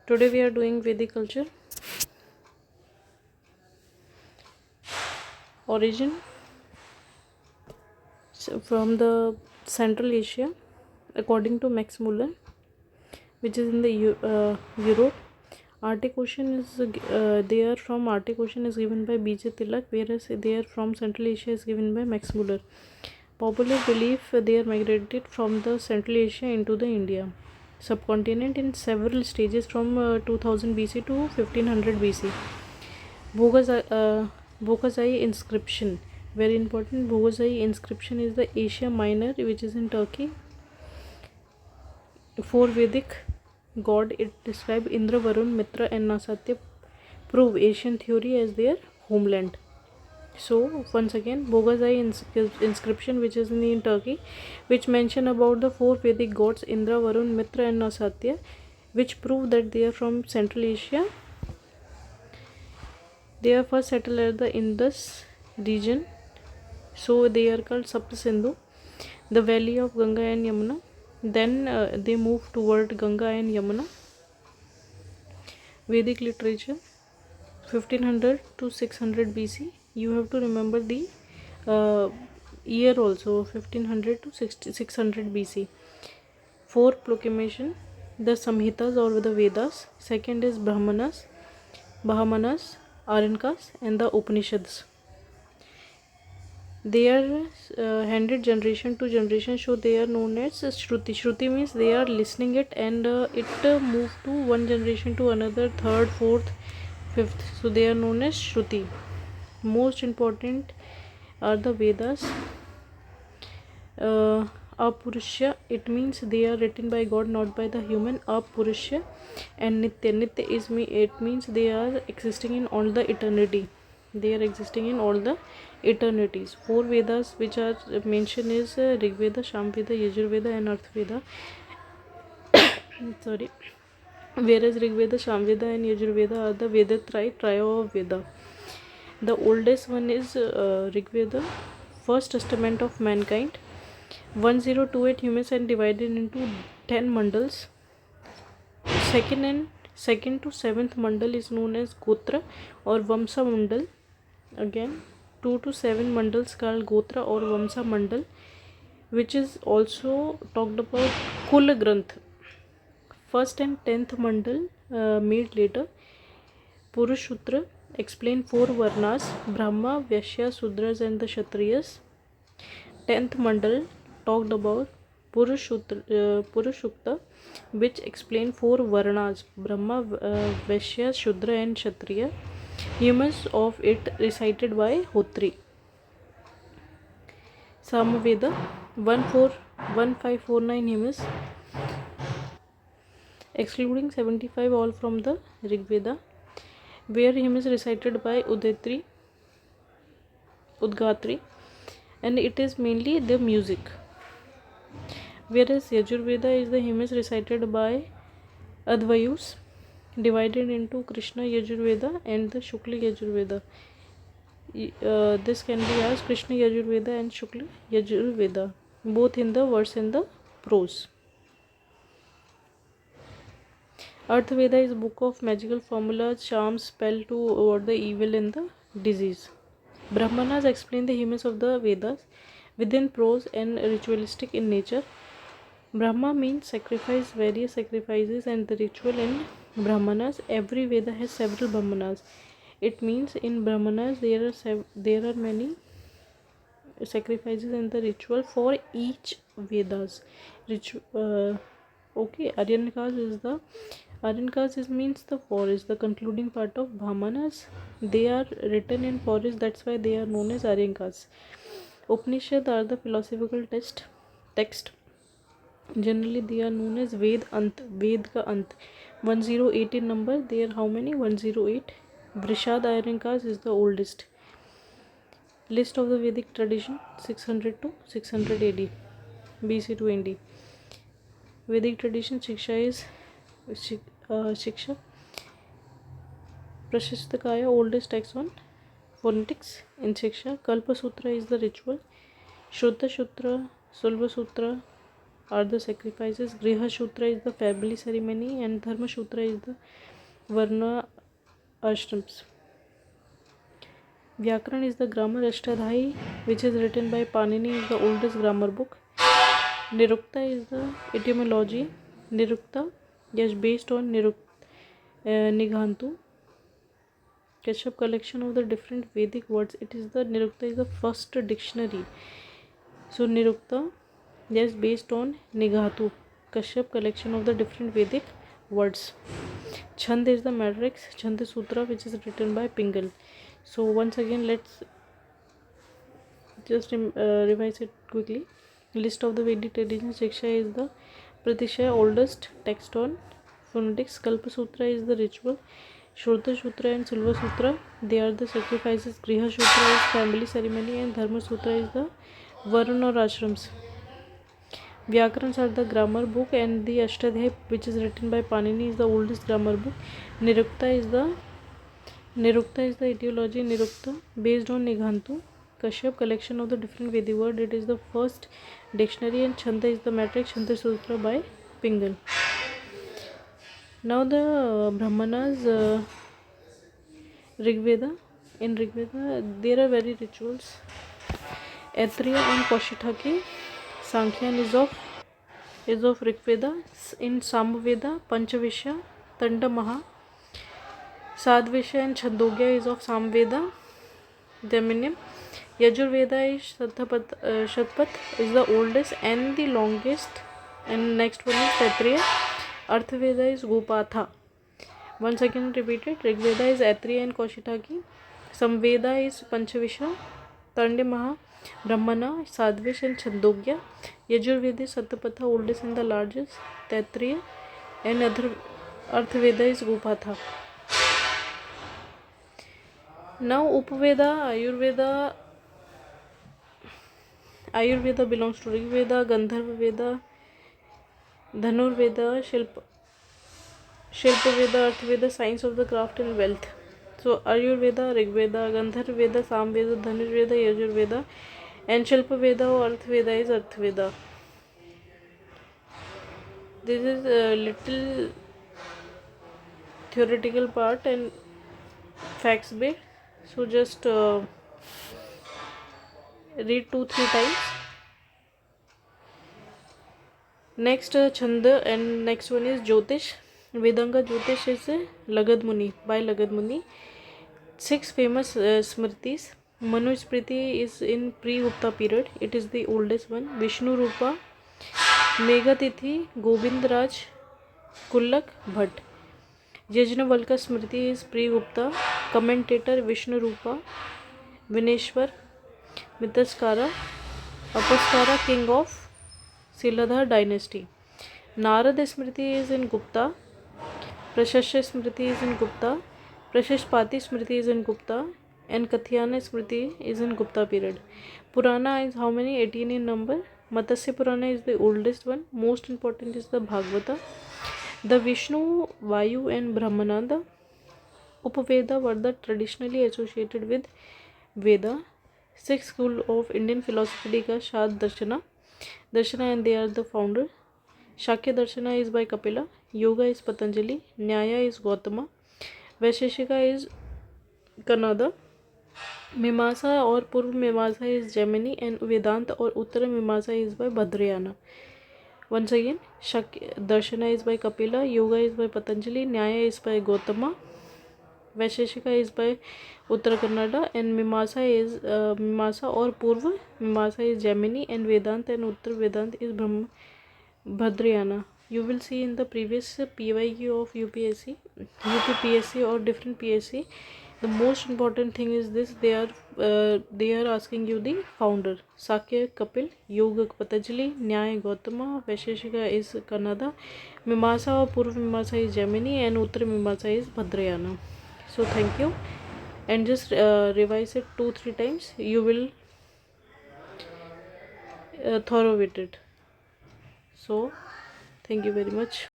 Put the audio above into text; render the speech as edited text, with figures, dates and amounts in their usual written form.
Today we are doing Vedic culture. Origin from the Central Asia, according to Max Muller, which is in the Europe. Arctic Ocean is they are from Arctic Ocean is given by B.J. Tilak, whereas they are from Central Asia is given by Max Muller. Popular belief they are migrated from the Central Asia into the India subcontinent in several stages from 2000 BC to 1500 BC. Bogazai inscription, very important. Bogazai inscription is the Asia Minor, which is in Turkey. For Vedic god, it describes Indra, Varun, Mitra and Nasatya prove Asian theory as their homeland. So once again, Bogazai inscription, which is in Turkey, which mention about the four Vedic gods Indra, Varun, Mitra and Nasatya, which prove that they are from Central Asia. They are first settled at the Indus region, so they are called Sapta Sindhu, the valley of Ganga and Yamuna. Then they move toward Ganga and Yamuna. Vedic literature 1500 to 600 BC. You have to remember the year also, 1500 to 600 BC. For proclamation, the Samhitas or the Vedas. Second is Brahmanas, Arankas and the Upanishads. They are handed generation to generation, so they are known as Shruti. Shruti means they are listening it and it move to one generation to another, third, fourth, fifth. So they are known as Shruti. Most important are the Vedas. Apurusha, it means they are written by God, not by the human. Apurusha and Nitya. Nitya is it means they are existing in all the eternity. They are existing in all the eternities. Four Vedas which are mentioned is Rig Veda, Sham Veda, Yajur Veda and Arth Veda. Sorry. Whereas Rig Veda, Sham Veda and Yajur Veda are the Veda trio of Veda. The oldest one is Rig Veda, first testament of mankind. 1028 humans are divided into 10 mandals. Second to seventh mandal is known as Gotra or Vamsa Mandal. Again, 2 to 7 mandals called Gotra or Vamsa Mandal, which is also talked about Kul Granth. First and 10th mandal made later. Purushutra explain 4 Varnas: Brahma, Vaishya, Sudras and the Kshatriyas. 10th mandal talked about Purushukta, which explain 4 Varnas: Brahma, Vaishya, Shudra and Kshatriya. Humans of it recited by Hotri. Samaveda 1549 humans, excluding 75 all from the Rig Veda, where humans recited by Udgatri, and it is mainly the music. Whereas Yajur Veda is the hymns recited by Advayus, divided into Krishna Yajur Veda and the Shukla Yajur Veda. This can be asked Krishna Yajur Veda and Shukla Yajur Veda, both in the verse and the prose. Arth Veda is a book of magical formulas, charms, spell to ward the evil and the disease. Brahmanas explain the hymns of the Vedas within prose and ritualistic in nature. Brahma means sacrifice, various sacrifices and the ritual in Brahmanas. Every Veda has several Brahmanas. It means in Brahmanas there are many sacrifices and the ritual for each Vedas. Aryankas means the forest, the concluding part of Brahmanas. They are written in forest, that's why they are known as Aryankas. Upanishad are the philosophical text. Generally they are known as Ved ka Ant. 108 in number. They are how many? 108. Vrishad Aryankas is the oldest. List of the Vedic tradition 600 to 600 AD, BC to AD. Vedic tradition Shiksha is Shiksha. Prashastakaya, oldest text on phonetics in Shiksha. Kalpa Sutra is the ritual. Shuddha Sutra, Sulva Sutra, are the sacrifices. Griha Sutra is the family ceremony, and Dharma Sutra is the Varna ashrams. Vyakaran is the grammar. Ashtadhyayi, which is written by Panini, is the oldest grammar book. Nirukta is the etymology. Nirukta, yes, based on Nighantu. Kashyap collection of the different Vedic words. It is the Nirukta is the first dictionary. So Nirukta, yes, based on Nighatu. Kashyap collection of the different Vedic words. Chand is the matrix. Chand Sutra, which is written by Pingal. So once again, let's just revise it quickly. List of the Vedic traditions. Shiksha is the Pratisha, oldest text on phonetics. Kalpa Sutra is the ritual. Shruta Sutra and Silva Sutra, they are the sacrifices. Griha Sutra is family ceremony, and Dharma Sutra is the Varna or ashrams. Vyakarans are the grammar book, and the Ashtadhyayi, which is written by Panini, is the oldest grammar book. Nirukta is the etiology. Nirukta based on Nighantu. Kashyap, collection of the different Vedic word. It is the first dictionary, and Chanda is the matrix. Chanda Sutra by Pingal. Now the Brahmanas, Rigveda. In Rigveda, there are very rituals. Atriya and Kaushitaki. Sankhyan is of Rigveda. In Samveda, Panchavishya, Tandamaha. Sadvishya and Chandogya is of Samveda. Deminim. Yajurveda is Shatpat is the oldest and the longest. And next one is Taittiriya. Arthveda is Gopatha. Once again repeated. Rigveda is Atriya and Kaushitaki. Samveda is Panchavishya, Tandamaha, Brahmana, Sadvish and Chandogya. Yajurveda is Satapatha, oldest and the largest. Taittiriya and Arthveda is Gopatha. Now Upaveda, Ayurveda belongs to Rigveda, Gandharva Veda, Dhanurveda, Shilpaveda, Arthveda, science of the craft and wealth. So Ayurveda, Rigveda, Gandharva Veda, Samveda, Dhanurveda, Yajurveda, and Shilpaveda or Arthveda is Arthveda. This is a little theoretical part and facts based. So just read 2-3 times. Next Chanda, and next one is Jyotish. Vedanga Jyotish is Lagad Muni, by Lagad Muni. 6 famous Smritis. Manu Smriti is in pre-Gupta period. It is the oldest one. Vishnu Rupa, Meghatithi, Govindraj, Kullak, Bhatt. Yajnavalka Smriti is pre-Gupta. Commentator Vishnu Rupa, Vineshwar, Mitaskara, Apaskara, king of Siladhar dynasty. Narada Smriti is in Gupta. Prashasya Smriti is in Gupta. Prashashpati Smriti is in Gupta. And Kathyana Smriti is in Gupta period. Purana is how many? 18 in number. Matsya Purana is the oldest one. Most important is the Bhagavata. The Vishnu, Vayu and Brahmananda Upaveda were the traditionally associated with Veda. 6 school of Indian philosophy ka Shad Darshana, and they are the founder. Shakya Darshana is by Kapila. Yoga is Patanjali. Nyaya is Gautama. Vaisheshika is Kanada. Mimasa और पूर्व मीमांसा is Gemini, and Vedanta और उत्तर मीमांसा is by Bhadrayana. Once again, Shakya Darshana is by Kapila, Yoga is by Patanjali, Nyaya is by Gautama, Vaisheshika is by Uttara Kannada, and Mimasa is Mimasa or Purva Mimasa is Gemini, and Vedanta and Uttar Vedanta is Bhadrayana. You will see in the previous PYQ of UPSC, UPPSC or different PSC. The most important thing is this: they are asking you the founder. Sakya Kapil, Yoga Patanjali, Nyaya Gautama, Vaisheshika is Kannada, Mimasa or Purva Mimasa is Gemini, and Uttara Mimasa is Bhadrayana. So thank you, and just revise it 2-3 times. You will thorough with it. So thank you very much.